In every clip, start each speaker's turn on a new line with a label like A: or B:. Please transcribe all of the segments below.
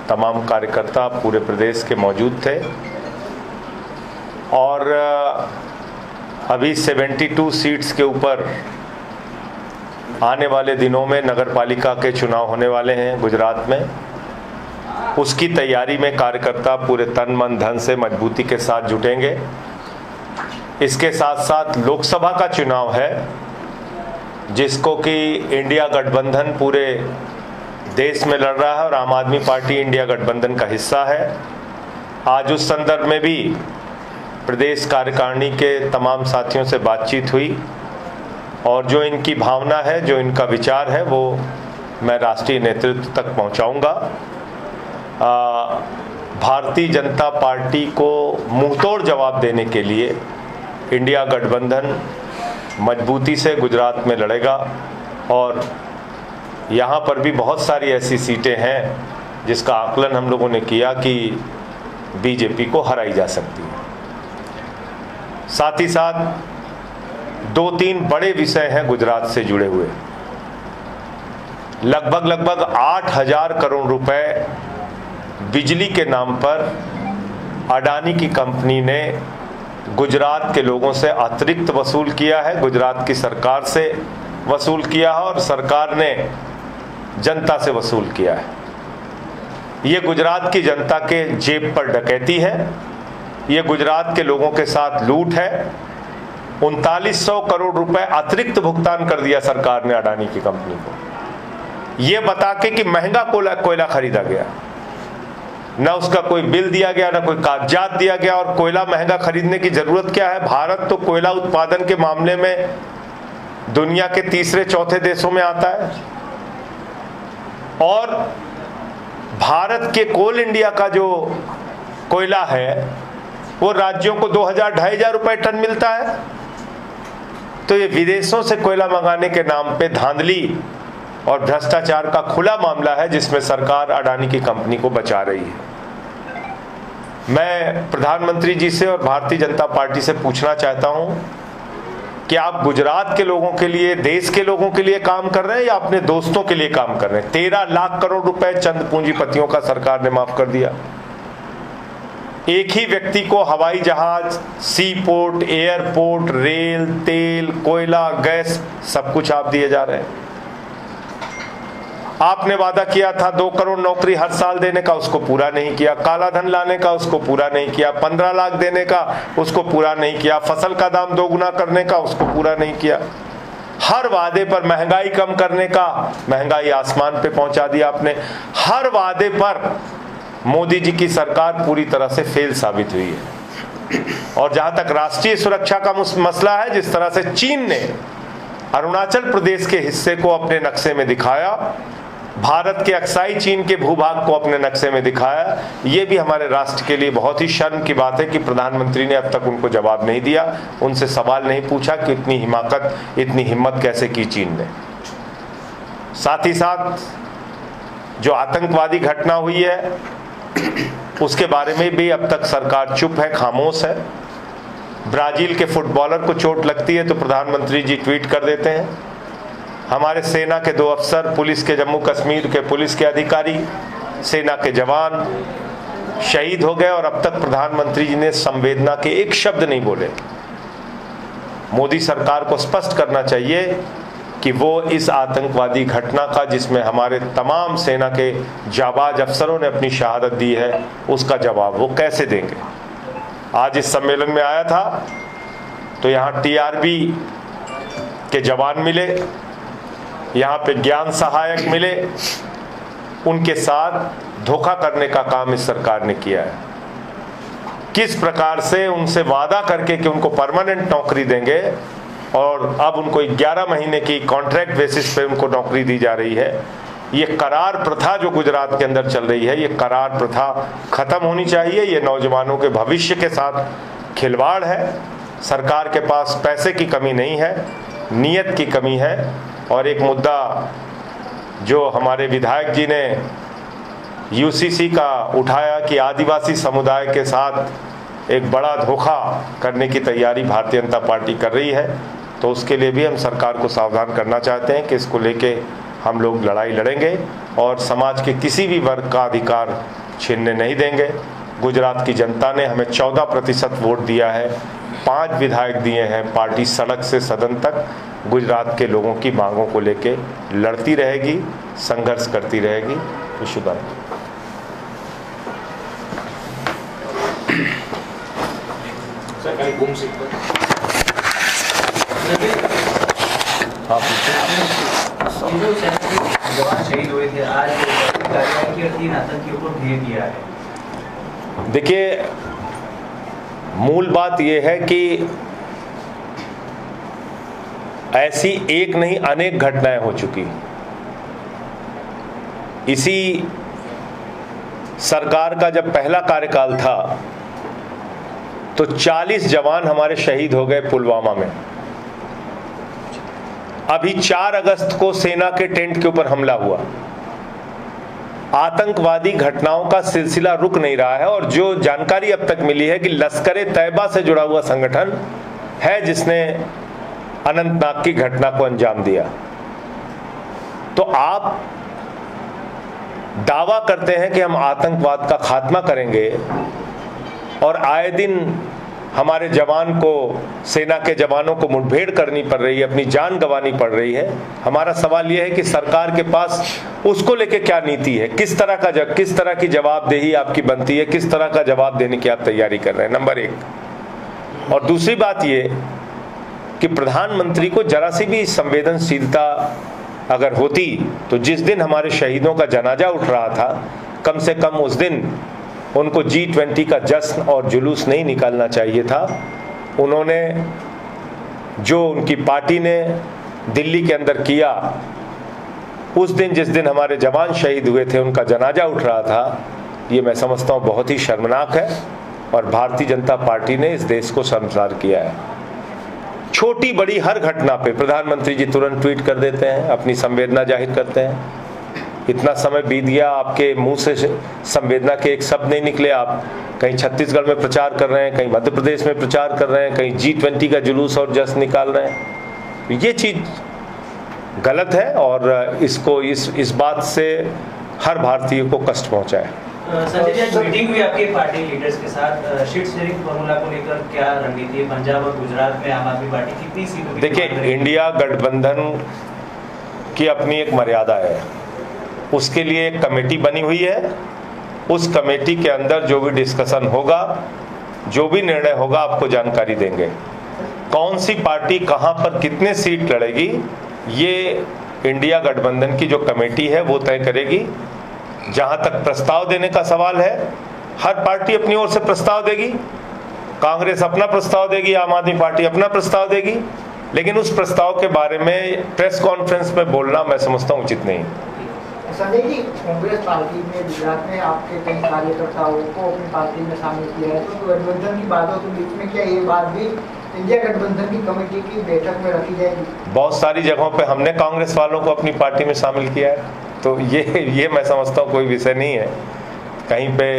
A: तमाम कार्यकर्ता पूरे प्रदेश के मौजूद थे और अभी 72 सीट्स के ऊपर आने वाले दिनों में नगर पालिका के चुनाव होने वाले हैं गुजरात में। उसकी तैयारी में कार्यकर्ता पूरे तन मन धन से मजबूती के साथ जुटेंगे। इसके साथ साथ लोकसभा का चुनाव है जिसको कि इंडिया गठबंधन पूरे देश में लड़ रहा है और आम आदमी पार्टी इंडिया गठबंधन का हिस्सा है। आज उस संदर्भ में भी प्रदेश कार्यकारिणी के तमाम साथियों से बातचीत हुई और जो इनकी भावना है, जो इनका विचार है, वो मैं राष्ट्रीय नेतृत्व तक पहुंचाऊंगा। भारतीय जनता पार्टी को मुंहतोड़ जवाब देने के लिए इंडिया गठबंधन मजबूती से गुजरात में लड़ेगा और यहाँ पर भी बहुत सारी ऐसी सीटें हैं जिसका आकलन हम लोगों ने किया कि बीजेपी को हराई जा सकती है। साथ ही साथ 2-3 बड़े विषय हैं गुजरात से जुड़े हुए। लगभग 8,000 करोड़ रुपए बिजली के नाम पर अडानी की कंपनी ने गुजरात के लोगों से अतिरिक्त वसूल किया है, गुजरात की सरकार से वसूल किया है और सरकार ने जनता से वसूल किया है। ये गुजरात की जनता के जेब पर डकैती है, ये गुजरात के लोगों के साथ लूट है। 3900 करोड़ रुपए अतिरिक्त भुगतान कर दिया सरकार ने अडानी की कंपनी को, ये बता के कि महंगा कोयला खरीदा गया। न उसका कोई बिल दिया गया, न कोई कागजात दिया गया। और कोयला महंगा खरीदने की जरूरत क्या है? भारत तो कोयला उत्पादन के मामले में दुनिया के तीसरे चौथे देशों में आता है और भारत के कोल इंडिया का जो कोयला है वो राज्यों को 2,000-2,500 रुपए टन मिलता है। तो ये विदेशों से कोयला मंगाने के नाम पे धांधली और भ्रष्टाचार का खुला मामला है जिसमें सरकार अडानी की कंपनी को बचा रही है। मैं प्रधानमंत्री जी से और भारतीय जनता पार्टी से पूछना चाहता हूं कि आप गुजरात के लोगों के लिए, देश के लोगों के लिए काम कर रहे हैं या अपने दोस्तों के लिए काम कर रहे हैं? 13 लाख करोड़ रुपए चंद पूंजीपतियों का सरकार ने माफ कर दिया। एक ही व्यक्ति को हवाई जहाज, सी पोर्ट, एयरपोर्ट, रेल, तेल, कोयला, गैस सब कुछ आप दिए जा रहे हैं। आपने वादा किया था 2 करोड़ नौकरी हर साल देने का, उसको पूरा नहीं किया। काला धन लाने का, उसको पूरा नहीं किया। 15 लाख देने का, उसको पूरा नहीं किया। फसल का दाम 2 गुना करने का, उसको पूरा नहीं किया। हर वादे पर महंगाई कम करने का, महंगाई आसमान पे पहुंचा दिया आपने। हर वादे पर मोदी जी की सरकार पूरी तरह से फेल साबित हुई है। और जहां तक राष्ट्रीय सुरक्षा का मसला है, जिस तरह से चीन ने अरुणाचल प्रदेश के हिस्से को अपने नक्शे में दिखाया, भारत के अक्साई चीन के भूभाग को अपने नक्शे में दिखाया, ये भी हमारे राष्ट्र के लिए बहुत ही शर्म की बात है कि प्रधानमंत्री ने अब तक उनको जवाब नहीं दिया, उनसे सवाल नहीं पूछा कि इतनी हिम्मत कैसे की चीन ने। साथ ही साथ जो आतंकवादी घटना हुई है उसके बारे में भी अब तक सरकार चुप है, खामोश है। ब्राजील के फुटबॉलर को चोट लगती है तो प्रधानमंत्री जी ट्वीट कर देते हैं। हमारे सेना के 2 अफसर, पुलिस के, जम्मू कश्मीर के पुलिस के अधिकारी, सेना के जवान शहीद हो गए और अब तक प्रधानमंत्री जी ने संवेदना के एक शब्द नहीं बोले। मोदी सरकार को स्पष्ट करना चाहिए कि वो इस आतंकवादी घटना का, जिसमें हमारे तमाम सेना के जाबाज अफसरों ने अपनी शहादत दी है, उसका जवाब वो कैसे देंगे। आज इस सम्मेलन में आया था तो यहाँ टीआरबी के जवान मिले, यहाँ पे ज्ञान सहायक मिले, उनके साथ धोखा करने का काम इस सरकार ने किया है। किस प्रकार से उनसे वादा करके कि उनको परमानेंट नौकरी देंगे और अब उनको 11 महीने की कॉन्ट्रैक्ट बेसिस पे उनको नौकरी दी जा रही है। ये करार प्रथा जो गुजरात के अंदर चल रही है, ये करार प्रथा खत्म होनी चाहिए। ये नौजवानों के भविष्य के साथ खिलवाड़ है। सरकार के पास पैसे की कमी नहीं है, नीयत की कमी है। और एक मुद्दा जो हमारे विधायक जी ने यूसीसी का उठाया कि आदिवासी समुदाय के साथ एक बड़ा धोखा करने की तैयारी भारतीय जनता पार्टी कर रही है, तो उसके लिए भी हम सरकार को सावधान करना चाहते हैं कि इसको लेके हम लोग लड़ाई लड़ेंगे और समाज के किसी भी वर्ग का अधिकार छीनने नहीं देंगे। गुजरात की जनता ने हमें 14% वोट दिया है, 5 विधायक दिए हैं। पार्टी सड़क से सदन तक गुजरात के लोगों की मांगों को लेके लड़ती रहेगी, संघर्ष करती रहेगी। शुक्रिया।
B: जवान शहीद हुए थे, आज कार्रवाई की 3 आतंकियों को ढेर किया है।
A: देखिए, मूल बात यह है कि ऐसी एक नहीं अनेक घटनाएं हो चुकी। इसी सरकार का जब पहला कार्यकाल था तो 40 जवान हमारे शहीद हो गए पुलवामा में। अभी 4 अगस्त को सेना के टेंट के ऊपर हमला हुआ। आतंकवादी घटनाओं का सिलसिला रुक नहीं रहा है और जो जानकारी अब तक मिली है कि लश्कर-ए-तैयबा से जुड़ा हुआ संगठन है जिसने अनंतनाग की घटना को अंजाम दिया। तो आप दावा करते हैं कि हम आतंकवाद का खात्मा करेंगे और आए दिन हमारे जवान को, सेना के जवानों को मुठभेड़ करनी पड़ रही है, अपनी जान गंवानी पड़ रही है। हमारा सवाल यह है कि सरकार के पास उसको लेके क्या नीति है, किस तरह की जवाबदेही आपकी बनती है, किस तरह का जवाब देने की आप तैयारी कर रहे हैं, नंबर 1। और दूसरी बात ये कि प्रधानमंत्री को जरा सी भी संवेदनशीलता अगर होती तो जिस दिन हमारे शहीदों का जनाजा उठ रहा था, कम से कम उस दिन उनको G20 का जश्न और जुलूस नहीं निकालना चाहिए था। उन्होंने जो उनकी पार्टी ने दिल्ली के अंदर किया, उस दिन जिस दिन हमारे जवान शहीद हुए थे, उनका जनाजा उठ रहा था, ये मैं समझता हूँ बहुत ही शर्मनाक है और भारतीय जनता पार्टी ने इस देश को शर्मसार किया है। छोटी बड़ी हर घटना पे प्रधानमंत्री जी तुरंत ट्वीट कर देते हैं, अपनी संवेदना जाहिर करते हैं। इतना समय बीत गया, आपके मुंह से संवेदना के एक शब्द नहीं निकले। आप कहीं छत्तीसगढ़ में प्रचार कर रहे हैं, कहीं मध्य प्रदेश में प्रचार कर रहे हैं, कहीं G20 का जुलूस और जश्न निकाल रहे हैं। ये चीज गलत है और इसको इस बात से हर भारतीय को कष्ट पहुंचा है।
B: संजय जी, आज मीटिंग हुई आपके पार्टी लीडर्स के साथ, सीट शेयरिंग फॉर्मूला को लेकर क्या रणनीति है? पंजाब और गुजरात में आम आदमी पार्टी कितनी सीटों?
A: देखिए, इंडिया गठबंधन की अपनी एक मर्यादा है, उसके लिए एक कमेटी बनी हुई है। उस कमेटी के अंदर जो भी डिस्कशन होगा, जो भी निर्णय होगा, आपको जानकारी देंगे। कौन सी पार्टी कहां पर कितने सीट लड़ेगी, ये इंडिया गठबंधन की जो कमेटी है वो तय करेगी। जहां तक प्रस्ताव देने का सवाल है, हर पार्टी अपनी ओर से प्रस्ताव देगी। कांग्रेस अपना प्रस्ताव देगी, आम आदमी पार्टी अपना प्रस्ताव देगी, लेकिन उस प्रस्ताव के बारे में प्रेस कॉन्फ्रेंस में बोलना मैं समझता हूं उचित नहीं।
C: संजय जी, कांग्रेस पार्टी में गुजरात में आपके कई कार्यकर्ताओं को अपनी पार्टी में शामिल किया है, तो गठबंधन की बातों के बीच में क्या ये बात भी इंडिया गठबंधन की कमेटी की बैठक में रखी जाएगी? बहुत
A: सारी जगहों पे हमने कांग्रेस वालों को अपनी पार्टी में शामिल किया है, तो ये मैं समझता हूँ कोई विषय नहीं है। कहीं पे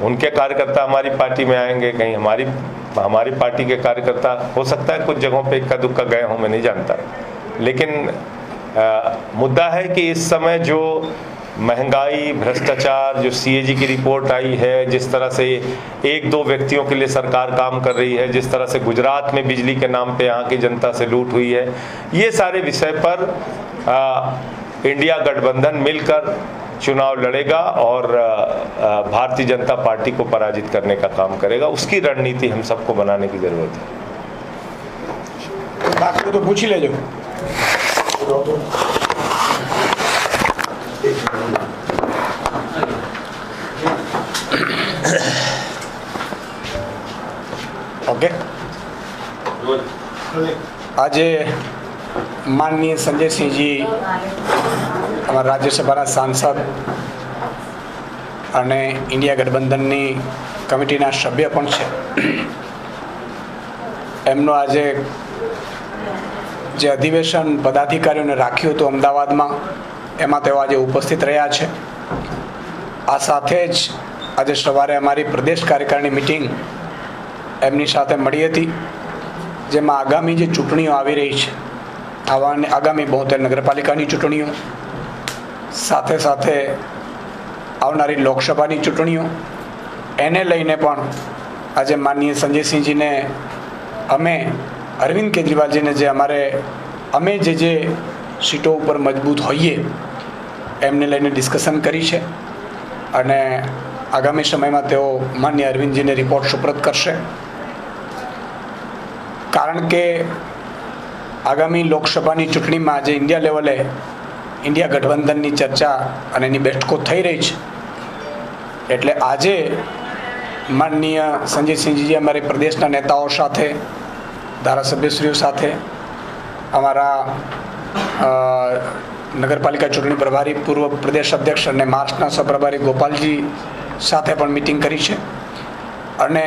A: उनके कार्यकर्ता हमारी पार्टी में आएंगे, कहीं हमारी पार्टी के कार्यकर्ता, हो सकता है कुछ जगहों पे इक्का दुक्का गए हों, मैं नहीं जानता। लेकिन मुद्दा है कि इस समय जो महंगाई, भ्रष्टाचार, जो CAG की रिपोर्ट आई है, जिस तरह से 1-2 व्यक्तियों के लिए सरकार काम कर रही है, जिस तरह से गुजरात में बिजली के नाम पे यहाँ की जनता से लूट हुई है, ये सारे विषय पर इंडिया गठबंधन मिलकर चुनाव लड़ेगा और भारतीय जनता पार्टी को पराजित करने का काम करेगा। उसकी रणनीति हम सबको बनाने की जरूरत है।
D: बाकी तो पूछ ही ले जो। ओके, आज माननीय संजय सिंह जी અમારા રાજ્યસભાના સાંસદ અને ઇન્ડિયા ગઠબંધનની કમિટીના સભ્ય પણ છે, એમનો આજે જે અધિવેશન પદાધિકારીઓને રાખ્યું હતું અમદાવાદમાં, એમાં તેઓ આજે ઉપસ્થિત રહ્યા છે। આ સાથે જ આજે સવારે અમારી પ્રદેશ કાર્યકારીણી મિટિંગ એમની સાથે મળી હતી, જેમાં આગામી જે ચૂંટણીઓ આવી રહી છે, આગામી 72 નગરપાલિકાની ચૂંટણીઓ, સાથે સાથે આવનારી લોકસભાની ચૂંટણીઓ એને લઈને પણ આજે માનનીય સંજયસિંહજીને અમે અરવિંદ કેજરીવાલજીને જે અમે જે સીટો ઉપર મજબૂત હોઈએ એમને લઈને ડિસ્કશન કરી છે અને આગામી સમયમાં તેઓ માન્ય અરવિંદજીને રિપોર્ટ સુપ્રત કરશે. કારણ કે આગામી લોકસભાની ચૂંટણીમાં આજે ઇન્ડિયા લેવલે ઇન્ડિયા ગઠબંધનની ચર્ચા અને એની બેઠકો થઈ રહી છે. એટલે આજે માનનીય સંજયસિંહજી અમારી પ્રદેશના નેતાઓ સાથે, ધારાસભ્યશ્રીઓ સાથે, અમારા નગરપાલિકા ચૂંટણી પ્રભારી પૂર્વ પ્રદેશ અધ્યક્ષ અને મહારાષ્ટ્રના સહપ્રભારી ગોપાલજી સાથે પણ મિટિંગ કરી છે અને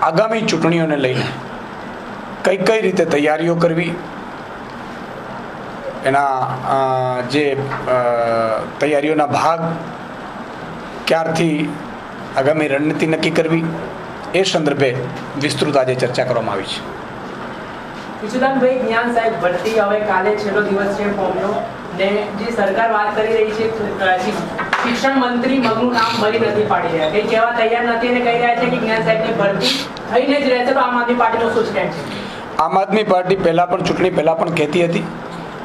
D: આગામી ચૂંટણીઓને લઈને કઈ રીતે તૈયારીઓ કરવી એના જે તૈયારીઓના ભાગ ક્યારથી આગામી રણનીતિ નક્કી કરવી એ સંદર્ભે વિસ્તૃત આજે ચર્ચા કરવામાં આવી છે.
E: ઈશુદાનભાઈ, જ્ઞાન સાહેબ ભરતી હવે કાલે છેલ્લો દિવસ છે ફોર્મનો, ને જે સરકાર વાત કરી રહી છે શિક્ષણ મંત્રી મગનું નામ મળી નથી પાડી રહ્યા, કઈ કહેવા તૈયાર નથી અને કહી રહ્યા છે કે જ્ઞાન સાહેબની ભરતી થઈને જ રહેશે. તો આમ આદમી પાર્ટીનો શું સ્ટેન્ડ છે?
D: આમ આદમી પાર્ટી ચૂંટણી પહેલાં પણ કહેતી હતી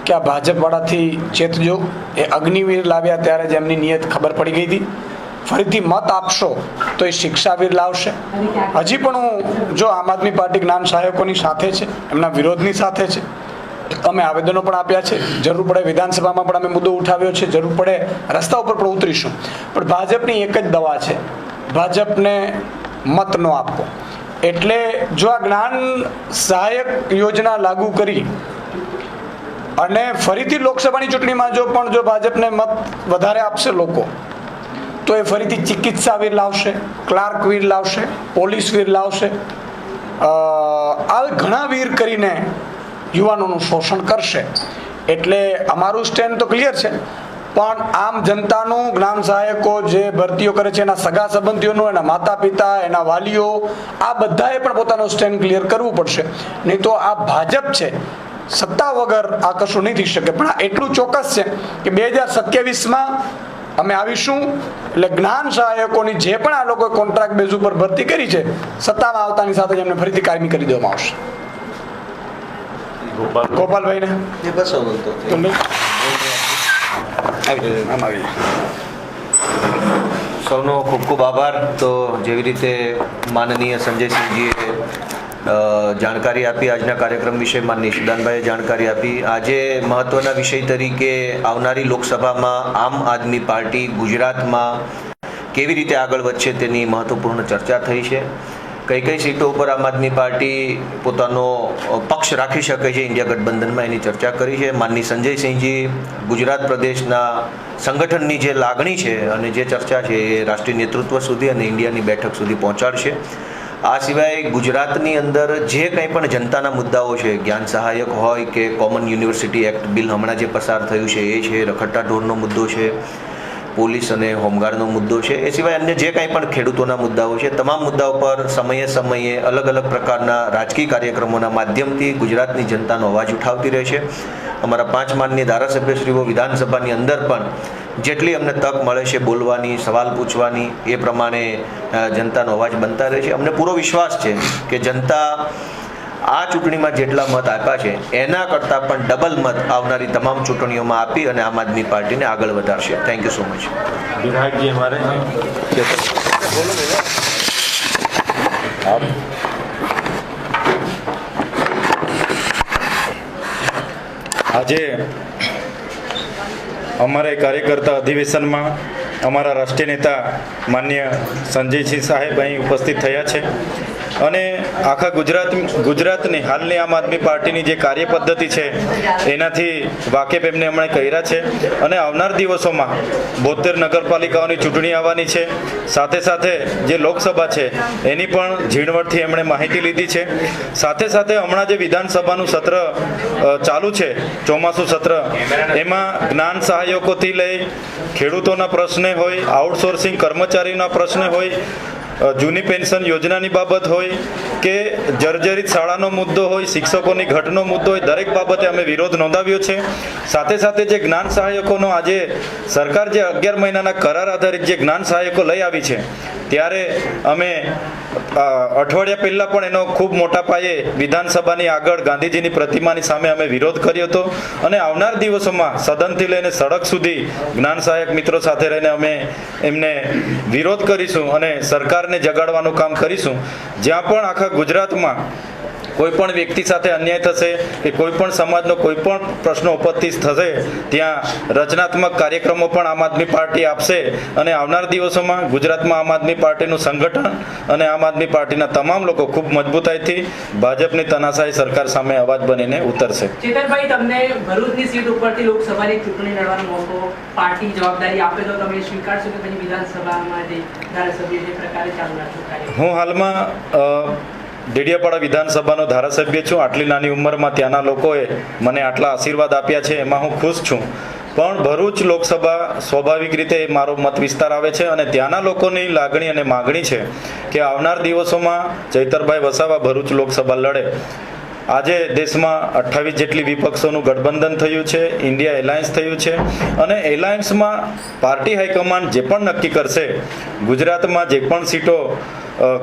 D: કે આ ભાજપવાળાથી ચેતજો. એ અગ્નિવીર લાવ્યા ત્યારે જ એમની નિયત ખબર પડી ગઈ હતી. ફરીથી મત આપશો તો એ શિક્ષાવીર લાવશે. હજી પણ હું જો આમ આદમી પાર્ટી જ્ઞાન સહાયકોની સાથે છે, એમના વિરોધની સાથે છે. અમે આવેદનો પણ આપ્યા છે, જરૂર પડે વિધાનસભામાં પણ અમે મુદ્દો ઉઠાવ્યો છે, જરૂર પડે રસ્તા ઉપર પણ ઉતરીશું. પણ ભાજપની એક જ દવા છે, ભાજપને મત ન આપવો. એટલે જો આ જ્ઞાન સહાયક યોજના લાગુ કરી અને ફરીથી લોકસભાની ચૂંટણીમાં જો ભાજપને મત વધારે આપશે લોકો, તો એ ફરીથી ચિકિત્સા વીર લાવશે, ક્લાર્ક વીર લાવશે, પોલીસ વીર લાવશે. આ ઘણા વીર કરીને યુવાનોનું શોષણ કરશે. એટલે અમારું સ્ટેન્ડ તો ક્લિયર છે, પણ આમ જનતાનું, જ્ઞાન સહાયકો જે ભરતીઓ કરે છે એના સગા સંબંધીઓનું, એના માતા પિતા, એના વાલીઓ, આ બધાએ પણ પોતાનું સ્ટેન્ડ ક્લિયર કરવું પડશે. નહીં તો આ ભાજપ છે, સત્તા વગર આ કશું નહીં થઈ શકે. પણ આ એટલું ચોક્કસ છે કે 2027માં અમે આવીશું એટલે જ્ઞાન સહાયકોની જે પણ આ લોકોએ કોન્ટ્રાક્ટ બેઝ ઉપર ભરતી કરી છે, સત્તામાં આવતાની સાથે જ એમને ફરીથી કાયમી કરી દેવામાં આવશે. ગોપાલભાઈને
F: સૌનો ખૂબ ખૂબ આભાર. તો જેવી રીતે માનનીય સંજયસિંહજીએ જાણકારી આપી આજના કાર્યક્રમ વિશે, માનનીય ઈશુદાનભાઈએ જાણકારી આપી. આજે મહત્વના વિષય તરીકે આવનારી લોકસભામાં આમ આદમી પાર્ટી ગુજરાતમાં કેવી રીતે આગળ વધશે તેની મહત્વપૂર્ણ ચર્ચા થઈ છે. કઈ સીટો ઉપર આમ આદમી પાર્ટી પોતાનો પક્ષ રાખી શકે છે ઇન્ડિયા ગઠબંધનમાં, એની ચર્ચા કરી છે. માનનીય સંજયસિંહજી ગુજરાત પ્રદેશના સંગઠનની જે લાગણી છે અને જે ચર્ચા છે એ રાષ્ટ્રીય નેતૃત્વ સુધી અને ઇન્ડિયાની બેઠક સુધી પહોંચાડશે. આ સિવાય ગુજરાતની અંદર જે કંઈ પણ જનતાના મુદ્દાઓ છે, જ્ઞાન સહાયક હોય કે કોમન યુનિવર્સિટી એક્ટ બિલ હમણાં જે પસાર થયું છે એ છે, રખડતા ઢોરનો મુદ્દો છે, પોલીસ અને હોમગાર્ડનો મુદ્દો છે, એ સિવાય અન્ય જે કંઈ પણ ખેડૂતોના મુદ્દાઓ છે, તમામ મુદ્દાઓ પર સમયે અલગ અલગ પ્રકારના રાજકીય કાર્યક્રમોના માધ્યમથી ગુજરાતની જનતાનો અવાજ ઉઠાવતી રહે છે. અમારા 5 માનનીય ધારાસભ્યશ્રીઓ વિધાનસભાની અંદર પણ જેટલી અમને તક મળે છે બોલવાની, સવાલ પૂછવાની, એ પ્રમાણે જનતાનો અવાજ બનતા રહે છે. અમને પૂરો વિશ્વાસ છે કે જનતા આ ચૂંટણીમાં જેટલા મત આપ્યા છે એના કરતાં પણ ડબલ મત આવનારી તમામ ચૂંટણીઓમાં આપી અને આમ આદમી પાર્ટીને આગળ વધારશે. Thank you so much.
A: विधायक जी हमारे
G: આજે અમારે કાર્યકર્તા અધિવેશનમાં અમારા રાષ્ટ્રીય નેતા માનનીય સંજયસિંહ સાહેબ અહીં ઉપસ્થિત થયા છે અને આખા ગુજરાતની હાલની આમ આદમી પાર્ટીની જે કાર્ય પદ્ધતિ છે એનાથી વાકેફ એમને હમણાં કર્યા છે અને આવનાર દિવસોમાં 72 નગરપાલિકાઓની ચૂંટણી આવવાની છે. સાથે સાથે જે લોકસભા છે એની પણ ઝીણવટથી એમણે માહિતી લીધી છે. સાથે સાથે હમણાં જે વિધાનસભાનું સત્ર ચાલુ છે, ચોમાસું સત્ર, એમાં જ્ઞાન સહાયકોથી લઈ ખેડૂતોના પ્રશ્ન હોય, આઉટસોર્સિંગ કર્મચારીના પ્રશ્ન હોય, જૂની પેન્શન યોજનાની બાબત હોય, કે જર્જરિત શાળાનો મુદ્દો હોય, શિક્ષકોની ઘટનો મુદ્દો હોય, દરેક બાબતે અમે વિરોધ નોંધાવ્યો છે. સાથે સાથે જે જ્ઞાન સહાયકોનો આજે સરકાર જે 11 મહિનાના કરાર આધારિત જે જ્ઞાન સહાયકો લઈ આવી છે, ત્યારે અમે અઠવાડિયા પહેલાં પણ એનો ખૂબ મોટા પાયે વિધાનસભાની આગળ ગાંધીજીની પ્રતિમાની સામે અમે વિરોધ કર્યો હતો અને આવનાર દિવસોમાં સદનથી લઈને સડક સુધી જ્ઞાન સહાયક મિત્રો સાથે રહીને અમે એમને વિરોધ કરીશું અને સરકારને જગાડવાનું કામ કરીશું. જ્યાં પણ આખા ગુજરાતમાં કોઈ પણ વ્યક્તિ સાથે અન્યાય થશે કે કોઈ પણ સમાજનો કોઈ પણ પ્રશ્ન ઉપસ્થિત થશે, ત્યાં રચનાત્મક કાર્યક્રમો પણ આમ આદમી પાર્ટી આપશે અને આવનાર દિવસોમાં ગુજરાતમાં આમ આદમી પાર્ટીનું સંગઠન અને આમ આદમી પાર્ટીના તમામ લોકો ખૂબ મજબૂતાઈથી ભાજપની તનાશાહી સરકાર સામે અવાજ બનીને ઉતરશે.
E: ચેતનભાઈ, તમને ભરૂચની સીટ ઉપરથી લોકસભાની ચૂંટણી લડવાનો મોકો પાર્ટી જવાબદારી આપે તો તમે સ્વીકારશો કે પછી વિધાનસભામાં જે ધારાસભ્ય જે પ્રકારે ચાલુ રાખશો કાર્ય?
G: હું હાલમાં ડેડિયાપાડા વિધાનસભાનો ધારાસભ્ય છું. આટલી નાની ઉંમરમાં ત્યાંના લોકોએ મને આટલા આશીર્વાદ આપ્યા છે, એમાં હું ખુશ છું. પણ ભરૂચ લોકસભા સ્વાભાવિક રીતે મારો મત વિસ્તાર આવે છે અને ત્યાંના લોકોની લાગણી અને માગણી છે કે આવનાર દિવસોમાં ચૈતરભાઈ વસાવા ભરૂચ લોકસભા લડે. આજે દેશમાં 28 જેટલી વિપક્ષોનું ગઠબંધન થયું છે, ઇન્ડિયા એલાયન્સ થયું છે અને એલાયન્સમાં પાર્ટી હાઈકમાન્ડ જે પણ નક્કી કરશે, ગુજરાતમાં જે પણ સીટો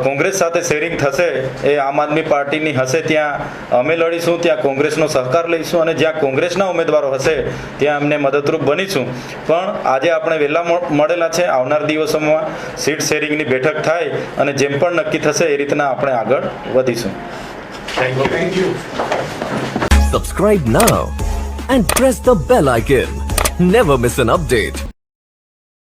G: કોંગ્રેસ સાથે શેરિંગ થશે એ આમ આદમી પાર્ટીની હશે, ત્યાં અમે લડીશું, ત્યાં કોંગ્રેસનો સહકાર લઈશું અને જ્યાં કોંગ્રેસના ઉમેદવારો હશે ત્યાં અમને મદદરૂપ બનીશું. પણ આજે આપણે વહેલા મળેલા છે, આવનાર દિવસોમાં સીટ શેરિંગની બેઠક થાય અને જેમ પણ નક્કી થશે એ રીતના આપણે આગળ વધીશું.
H: Thank you. Subscribe now and press the bell icon. Never miss an update.